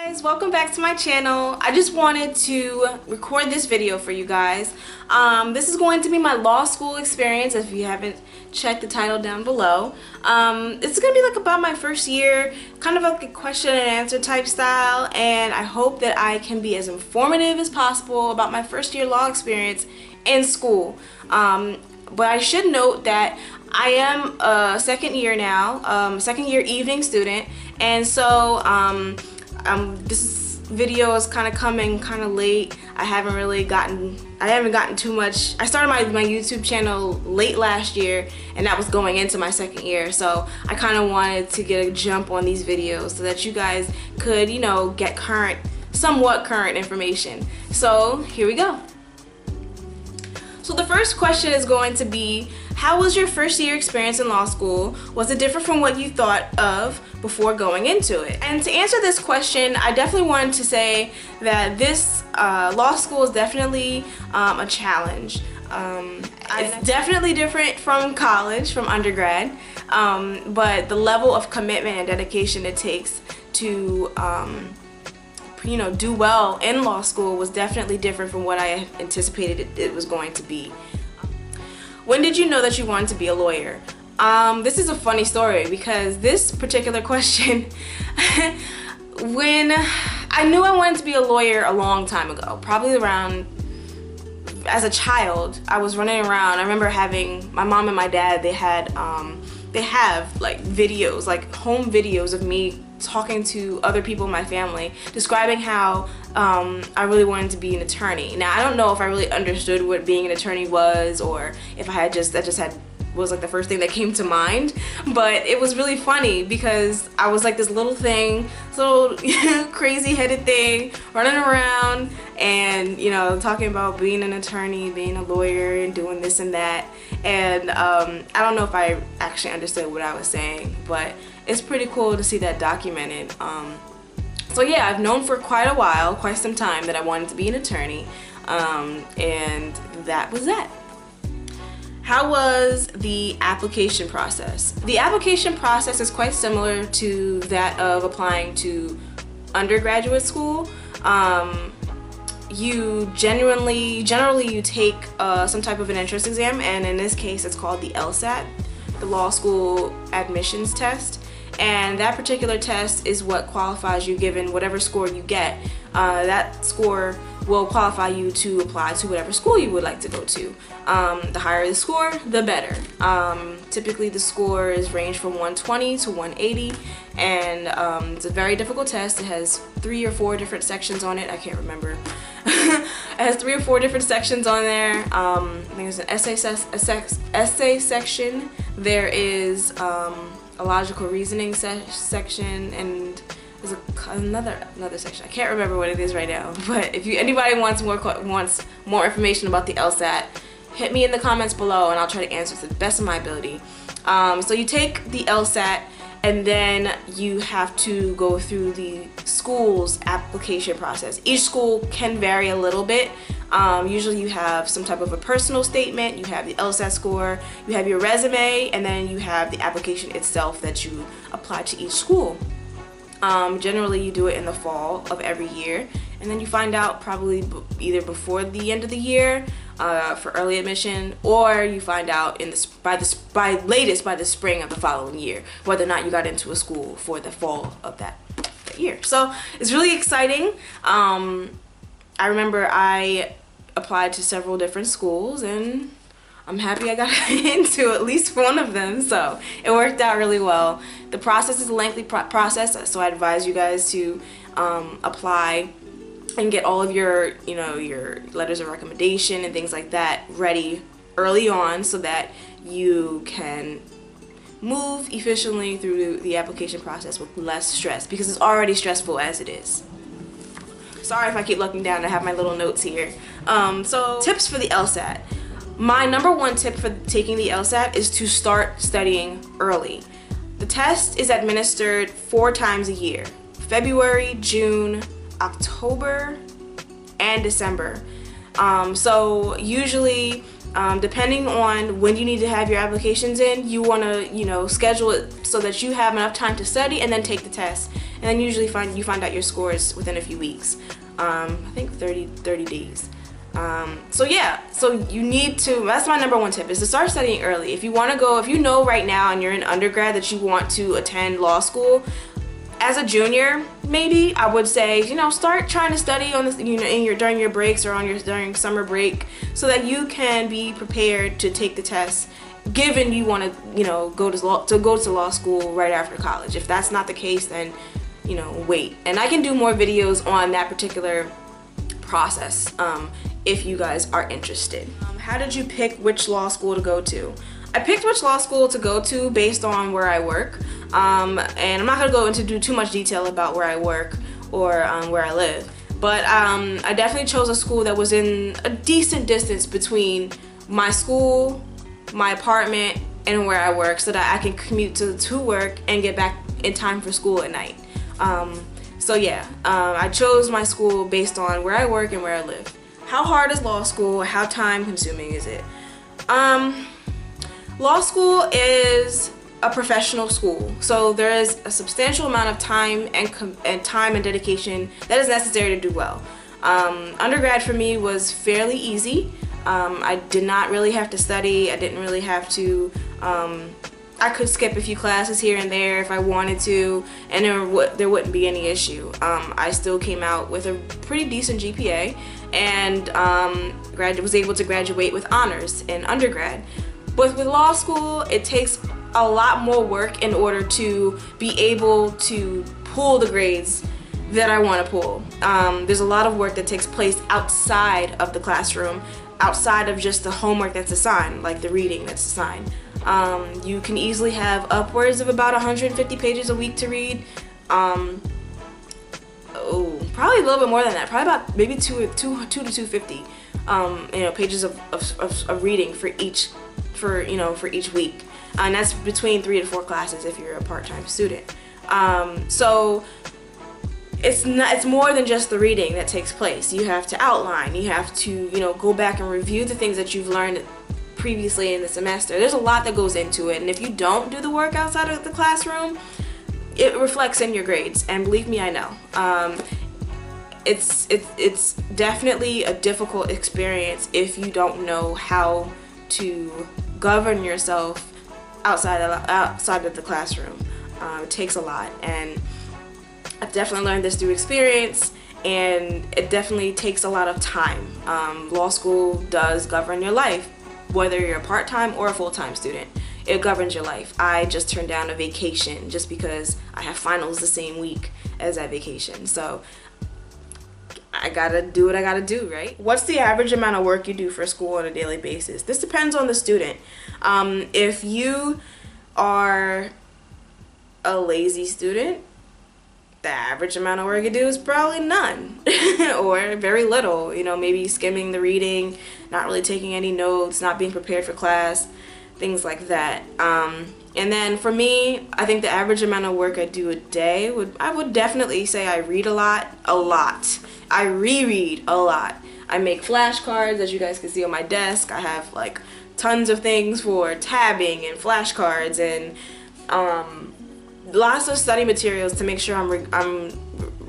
Guys, welcome back to my channel. I just wanted to record this video for you guys. This is going to be my law school experience if you haven't checked the title down below. It's gonna be like about my first year, kind of like a question and answer type style, and I hope that I can be as informative as possible about my first year law experience in school. But I should note that I am a second year now, second year evening student, and so this video is kind of coming kind of late. I haven't gotten too much. I started my YouTube channel late last year, and that was going into my second year, so I kind of wanted to get a jump on these videos so that you guys could, you know, get somewhat current information. So here we go. So the first question is going to be, how was your first year experience in law school? Was it different from what you thought of before going into it? And to answer this question, I definitely wanted to say that this law school is definitely a challenge. It's definitely different from college, from undergrad, but the level of commitment and dedication it takes to do well in law school was definitely different from what I anticipated it was going to be. When did you know that you wanted to be a lawyer? This is a funny story because this particular question, when I knew I wanted to be a lawyer a long time ago, probably around, as a child, I was running around. I remember having my mom and my dad, they have like videos, like home videos of me talking to other people in my family, describing how I really wanted to be an attorney. Now, I don't know if I really understood what being an attorney was, or if that was like the first thing that came to mind, but it was really funny because I was like this little crazy headed thing running around and, you know, talking about being an attorney, being a lawyer, and doing this and that. And I don't know if I actually understood what I was saying, but it's pretty cool to see that documented. So yeah, I've known for quite some time that I wanted to be an attorney, and that was that. How was the application process? The application process is quite similar to that of applying to undergraduate school. You generally you take some type of an entrance exam, and in this case it's called the LSAT, the Law School Admissions Test, and that particular test is what qualifies you. Given whatever score you get, that score will qualify you to apply to whatever school you would like to go to. The higher the score, the better. Typically the scores range from 120 to 180, and it's a very difficult test. It has 3 or 4 different sections on it. I can't remember. It has 3 or 4 different sections on there. I think there's an essay section. There is a logical reasoning section, and there's another section. I can't remember what it is right now, but if anybody wants more information about the LSAT, hit me in the comments below and I'll try to answer to the best of my ability. So you take the LSAT, and then you have to go through the school's application process. Each school can vary a little bit. Usually you have some type of a personal statement, you have the LSAT score, you have your resume, and then you have the application itself that you apply to each school. Generally you do it in the fall of every year, and then you find out probably either before the end of the year for early admission, or you find out by the spring of the following year whether or not you got into a school for the fall of that year. So it's really exciting. I remember I applied to several different schools, and I'm happy I got into at least one of them, so it worked out really well. The process is a lengthy process, so I advise you guys to apply and get all of your letters of recommendation and things like that ready early on so that you can move efficiently through the application process with less stress, because it's already stressful as it is. Sorry if I keep looking down. I have my little notes here. So tips for the LSAT. My number one tip for taking the LSAT is to start studying early. The test is administered 4 times a year: February, June, October, and December. So usually, depending on when you need to have your applications in, you want to schedule it so that you have enough time to study and then take the test. and then usually you find out your scores within a few weeks. I think 30 days. So yeah, so you need to, that's my number one tip, is to start studying early. If you want to go, if you know right now and you're in undergrad that you want to attend law school, as a junior, maybe I would say, you know, start trying to study on this, you know, during your breaks or during summer break, so that you can be prepared to take the test, given you want to, you know, go to law school right after college. If that's not the case, then, you know, wait. And I can do more videos on that particular process if you guys are interested. How did you pick which law school to go to? I picked which law school to go to based on where I work, and I'm not going to go into too much detail about where I work or where I live, but I definitely chose a school that was in a decent distance between my school, my apartment, and where I work, so that I can commute to work and get back in time for school at night. So yeah, I chose my school based on where I work and where I live. How hard is law school? How time consuming is it? Law school is a professional school, so there is a substantial amount of time and dedication that is necessary to do well. Undergrad for me was fairly easy. I did not really have to study. I didn't really have to. I could skip a few classes here and there if I wanted to, and there wouldn't be any issue. I still came out with a pretty decent GPA, and was able to graduate with honors in undergrad. But with law school, it takes a lot more work in order to be able to pull the grades that I want to pull. There's a lot of work that takes place outside of the classroom, outside of just the homework that's assigned, like the reading that's assigned. You can easily have upwards of about 150 pages a week to read. Probably a little bit more than that. Probably about maybe 2 to 250, you know, pages of reading for each week, and that's between 3 to 4 classes if you're a part-time student. So it's more than just the reading that takes place. You have to outline. You have to, you know, go back and review the things that you've learned previously in the semester. There's a lot that goes into it, and if you don't do the work outside of the classroom, it reflects in your grades. And believe me, I know. It's definitely a difficult experience if you don't know how to govern yourself outside of the classroom. It takes a lot, and I've definitely learned this through experience, and it definitely takes a lot of time. Law school does govern your life, whether you're a part-time or a full-time student. It governs your life. I just turned down a vacation just because I have finals the same week as that vacation. So I gotta do what I gotta do, right? What's the average amount of work you do for school on a daily basis? This depends on the student. If you are a lazy student, the average amount of work you do is probably none or very little. You know, maybe skimming the reading, not really taking any notes, not being prepared for class, things like that. And then for me, I think the average amount of work I do a day I would definitely say I read a lot. I reread a lot. I make flashcards, as you guys can see on my desk. I have like tons of things for tabbing and flashcards, and lots of study materials to make sure I'm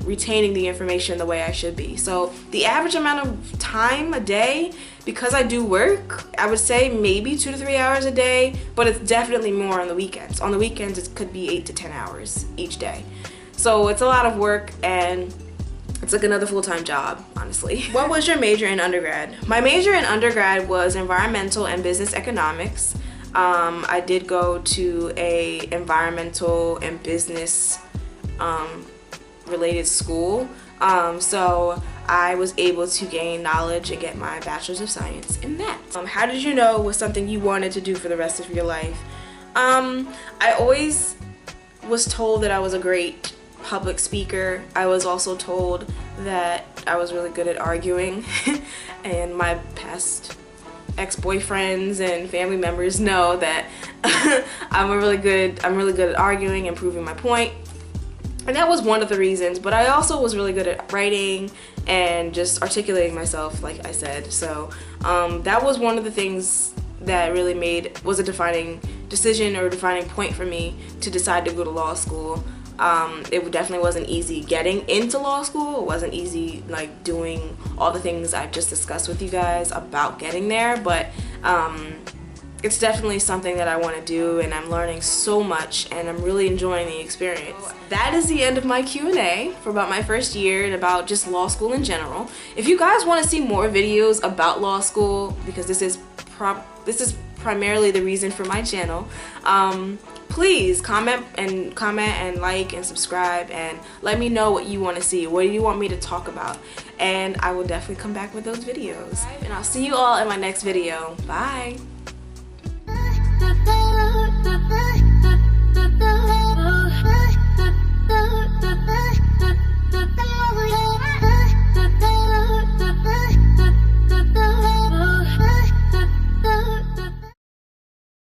retaining the information the way I should be. So the average amount of time a day, because I do work, I would say maybe 2 to 3 hours a day, but it's definitely more on the weekends. On the weekends, it could be 8 to 10 hours each day. So it's a lot of work, and it's like another full-time job, honestly. What was your major in undergrad? My major in undergrad was environmental and business economics. I did go to a environmental and business related school, so I was able to gain knowledge and get my bachelor's of science in that. How did you know it was something you wanted to do for the rest of your life? I always was told that I was a great public speaker. I was also told that I was really good at arguing and my past ex-boyfriends and family members know that I'm really good at arguing and proving my point. And that was one of the reasons, but I also was really good at writing and just articulating myself, like I said. So that was one of the things that really was a defining decision or a defining point for me to decide to go to law school. It definitely wasn't easy getting into law school. It wasn't easy like doing all the things I've just discussed with you guys about getting there, but it's definitely something that I want to do, and I'm learning so much and I'm really enjoying the experience. That is the end of my Q&A for about my first year and about just law school in general. If you guys want to see more videos about law school, because this is primarily the reason for my channel, please comment and like and subscribe and let me know what you want to see. What do you want me to talk about? And I will definitely come back with those videos. And I'll see you all in my next video. Bye!